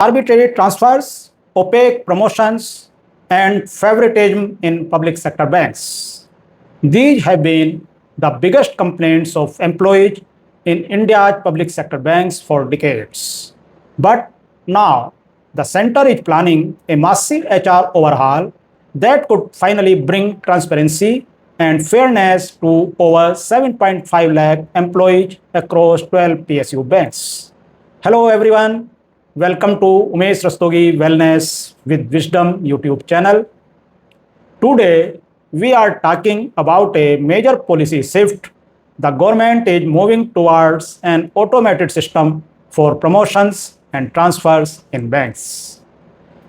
arbitrary transfers, opaque promotions, and favoritism in public sector banks. These have been the biggest complaints of employees in India's public sector banks for decades. But now, the center is planning a massive HR overhaul that could finally bring transparency and fairness to over 7.5 lakh employees across 12 PSU banks. Hello everyone, welcome to Rastogi-Wellness with Wisdom YouTube channel. Today, we are talking about a major policy shift. The government is moving towards an automated system for promotions and transfers in banks.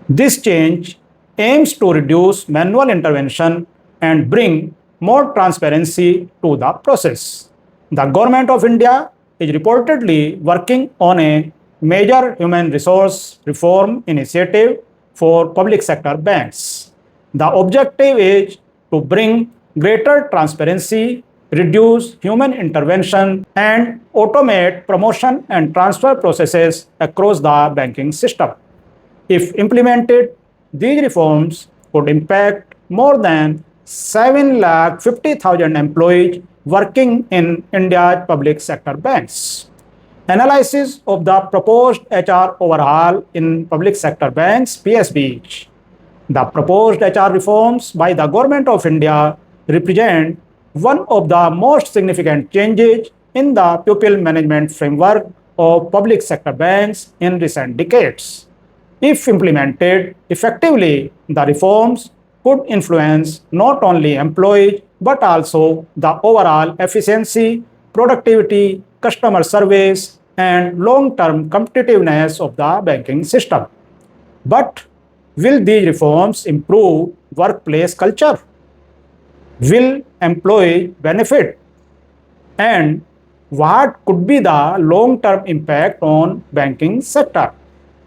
This change aims to reduce manual intervention and bring more transparency to the process. The Government of India is reportedly working on a major human resource reform initiative for public sector banks. The objective is to bring greater transparency, reduce human intervention, and automate promotion and transfer processes across the banking system. If implemented, these reforms could impact more than 7,50,000 employees working in India's public sector banks. Analysis of the proposed HR overhaul in public sector banks (PSBs). The proposed HR reforms by the Government of India represent one of the most significant changes in the pupil management framework of public sector banks in recent decades. If implemented effectively, the reforms could influence not only employees but also the overall efficiency, productivity, customer service, and long-term competitiveness of the banking system. But will these reforms improve workplace culture? Will employees benefit? And what could be the long-term impact on banking sector?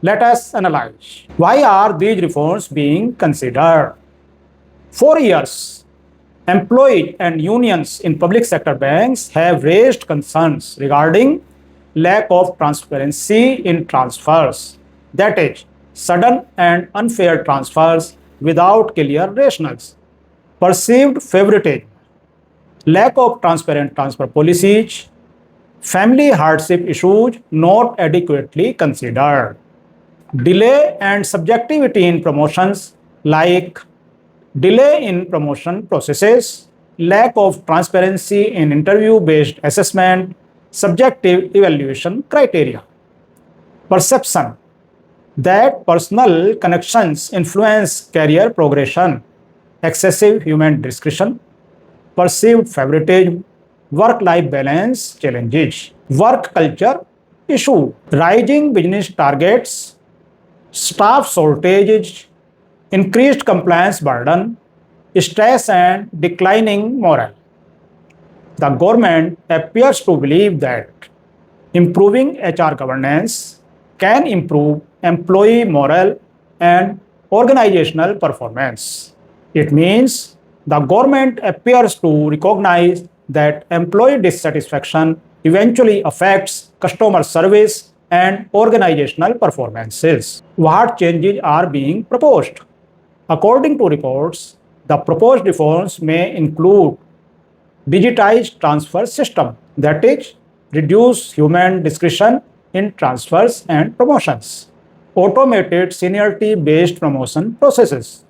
Let us analyze. Why are these reforms being considered? For years, employees and unions in public sector banks have raised concerns regarding lack of transparency in transfers, that is, sudden and unfair transfers without clear rationales, perceived favoritism, lack of transparent transfer policies, family hardship issues not adequately considered, delay and subjectivity in promotions like delay in promotion processes, lack of transparency in interview-based assessment, subjective evaluation criteria, perception that personal connections influence career progression, excessive human discretion, perceived favoritism, work-life balance challenges, work culture issue, rising business targets, staff shortages, increased compliance burden, stress and declining morale. The government appears to believe that improving HR governance can improve employee morale and organizational performance. It means the government appears to recognize that employee dissatisfaction eventually affects customer service and organizational performances. What changes are being proposed? According to reports, the proposed reforms may include digitized transfer system, that is, reduce human discretion in transfers and promotions, automated seniority-based promotion processes,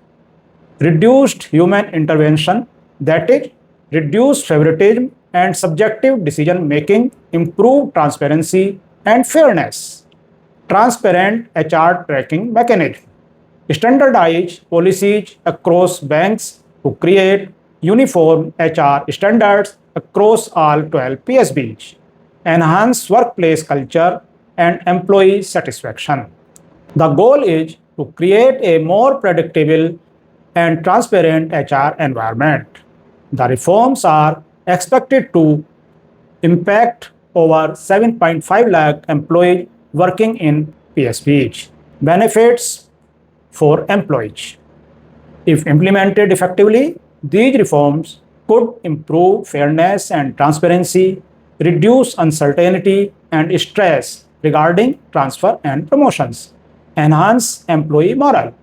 reduced human intervention, that is, reduced favoritism and subjective decision-making, improved transparency and fairness, transparent HR tracking mechanism, standardized policies across banks to create uniform HR standards across all 12 PSBs, enhance workplace culture and employee satisfaction. The goal is to create a more predictable and transparent HR environment. The reforms are expected to impact over 7.5 lakh employees working in PSBs. Benefits for employees. If implemented effectively, these reforms could improve fairness and transparency, reduce uncertainty and stress regarding transfer and promotions, enhance employee morale,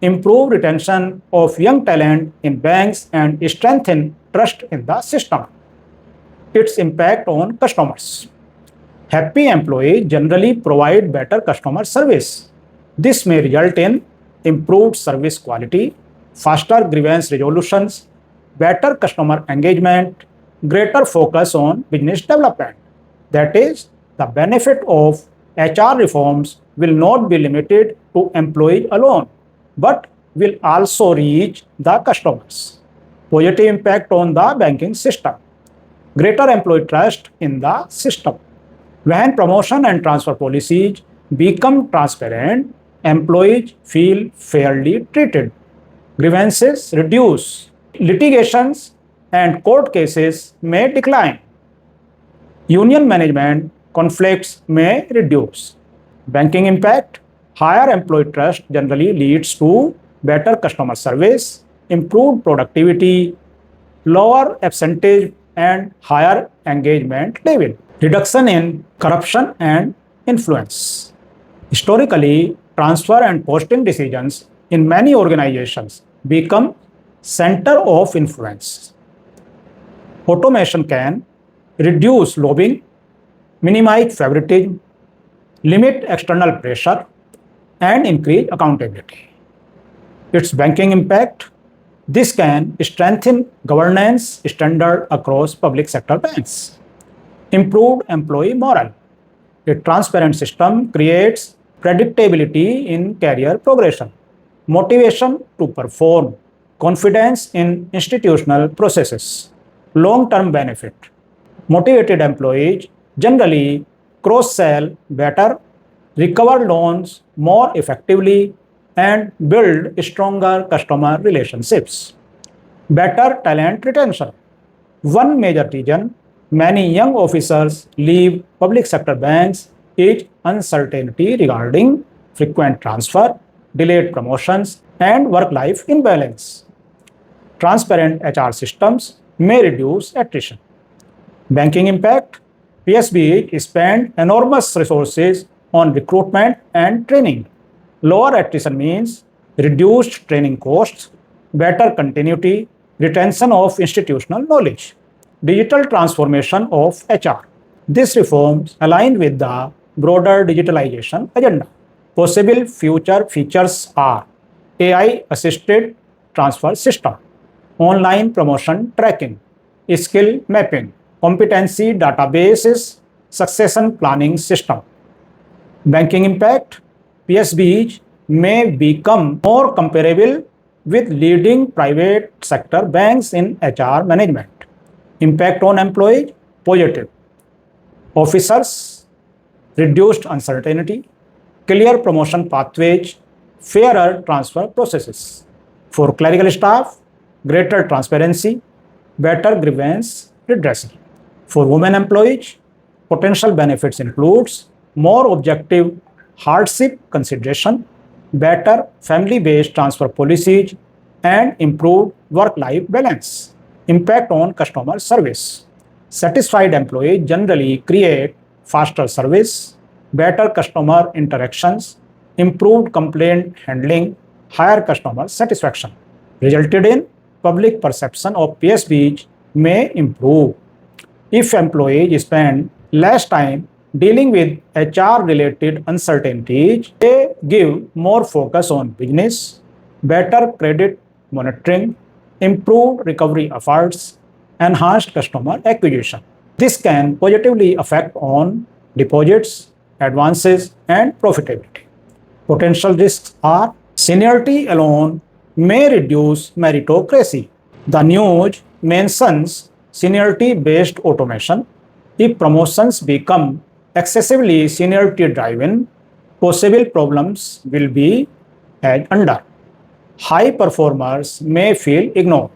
improve retention of young talent in banks, and strengthen trust in the system. Its impact on customers. Happy employees generally provide better customer service. This may result in improved service quality, faster grievance resolutions, better customer engagement, greater focus on business development. That is, the benefit of HR reforms will not be limited to employees alone, but will also reach the customers. Positive impact on the banking system. Greater employee trust in the system. When promotion and transfer policies become transparent, employees feel fairly treated. Grievances reduce. Litigations and court cases may decline. Union management conflicts may reduce. Banking impact. Higher employee trust generally leads to better customer service, improved productivity, lower absenteeism, and higher engagement level. Reduction in corruption and influence. Historically, transfer and posting decisions in many organizations become center of influence. Automation can reduce lobbying, minimize favoritism, limit external pressure, and increase accountability. Its banking impact. This can strengthen governance standards across public sector banks. Improved employee morale. A transparent system creates predictability in career progression, motivation to perform, confidence in institutional processes, long-term benefit. Motivated employees generally cross-sell better, recover loans more effectively, and build stronger customer relationships. Better talent retention. One major reason many young officers leave public sector banks is uncertainty regarding frequent transfer, delayed promotions, and work-life imbalance. Transparent HR systems may reduce attrition. Banking impact. PSBs spend enormous resources on recruitment and training. Lower attrition means reduced training costs, better continuity, retention of institutional knowledge. Digital transformation of HR. These reforms align with the broader digitalization agenda. Possible future features are AI-assisted transfer system, online promotion tracking, skill mapping, competency databases, succession planning system. Banking impact. PSBs may become more comparable with leading private sector banks in HR management. Impact on employees. Positive. Officers, reduced uncertainty, clear promotion pathways, fairer transfer processes. For clerical staff, greater transparency, better grievance redressal. For women employees, potential benefits includes more objective hardship consideration, better family-based transfer policies, and improved work-life balance. Impact on customer service. Satisfied employees generally create faster service, better customer interactions, improved complaint handling, higher customer satisfaction. Resulted in public perception of PSBs may improve. If employees spend less time dealing with HR-related uncertainties, they give more focus on business, better credit monitoring, improved recovery efforts, enhanced customer acquisition. This can positively affect on deposits, advances, and profitability. Potential risks are seniority alone may reduce meritocracy. The news mentions seniority-based automation. If promotions become excessively seniority-driven, possible problems will be had under. High performers may feel ignored.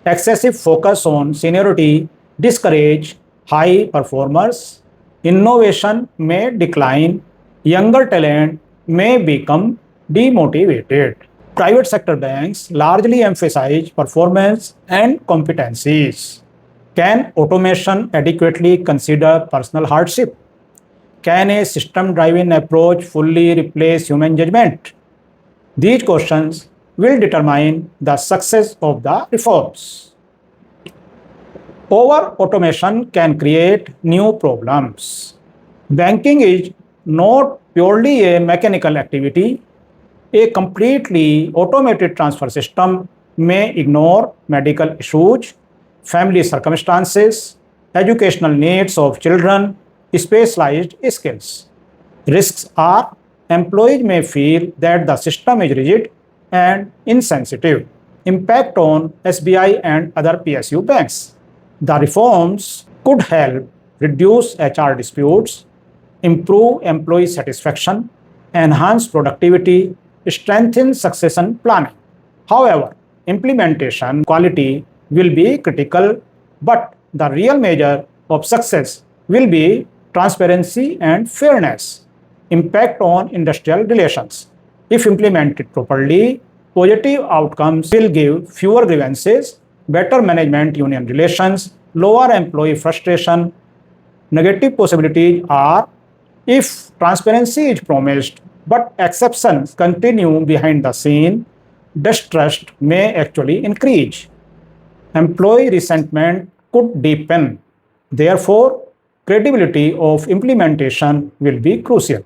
Excessive focus on seniority discourage high performers. Innovation may decline. Younger talent may become demotivated. Private sector banks largely emphasize performance and competencies. Can automation adequately consider personal hardship? Can a system-driven approach fully replace human judgment? These questions will determine the success of the reforms. Over-automation can create new problems. Banking is not purely a mechanical activity. A completely automated transfer system may ignore medical issues, family circumstances, educational needs of children, specialized skills. Risks are employees may feel that the system is rigid and insensitive. Impact on SBI and other PSU banks. The reforms could help reduce HR disputes, improve employee satisfaction, enhance productivity, strengthen succession planning. However, implementation quality will be critical, but the real measure of success will be transparency and fairness. Impact on industrial relations. If implemented properly, positive outcomes will give fewer grievances, better management union relations, lower employee frustration. Negative possibilities are if transparency is promised but exceptions continue behind the scene, distrust may actually increase. Employee resentment could deepen. Therefore, credibility of implementation will be crucial.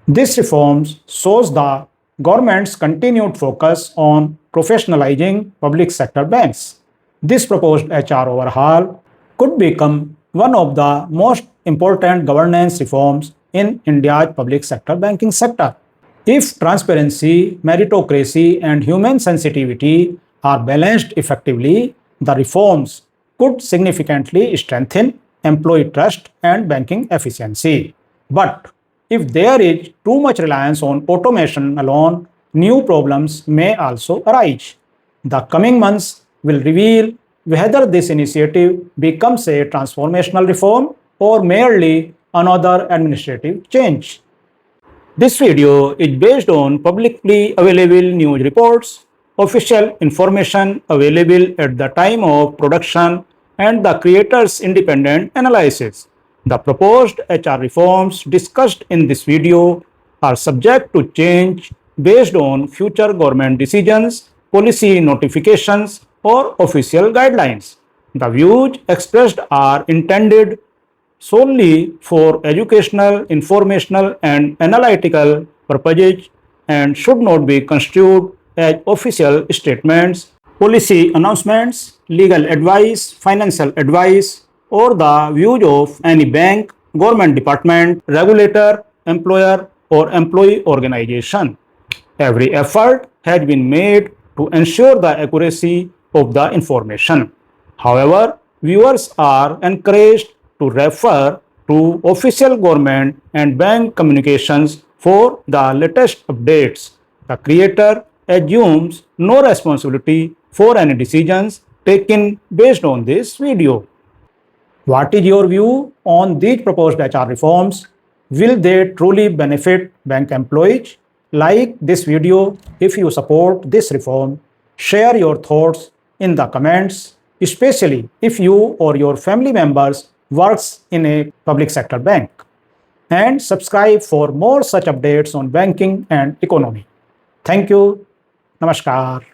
This reform shows the government's continued focus on professionalizing public sector banks. This proposed HR overhaul could become one of the most important governance reforms in India's public sector banking sector. If transparency, meritocracy, and human sensitivity are balanced effectively, the reforms could significantly strengthen employee trust and banking efficiency. But if there is too much reliance on automation alone, new problems may also arise. The coming months will reveal whether this initiative becomes a transformational reform or merely another administrative change. This video is based on publicly available news reports, official information available at the time of production, and the creator's independent analysis. The proposed HR reforms discussed in this video are subject to change based on future government decisions, policy notifications, or official guidelines. The views expressed are intended solely for educational, informational, and analytical purposes and should not be construed as official statements, policy announcements, legal advice, financial advice, or the views of any bank, government department, regulator, employer, or employee organization. Every effort has been made to ensure the accuracy of the information. However, viewers are encouraged to refer to official government and bank communications for the latest updates. The creator assumes no responsibility for any decisions taken based on this video. What is your view on these proposed HR reforms? Will they truly benefit bank employees? Like this video if you support this reform. Share your thoughts in the comments, especially if you or your family members works in a public sector bank. And subscribe for more such updates on banking and economy. Thank you. Namaskar.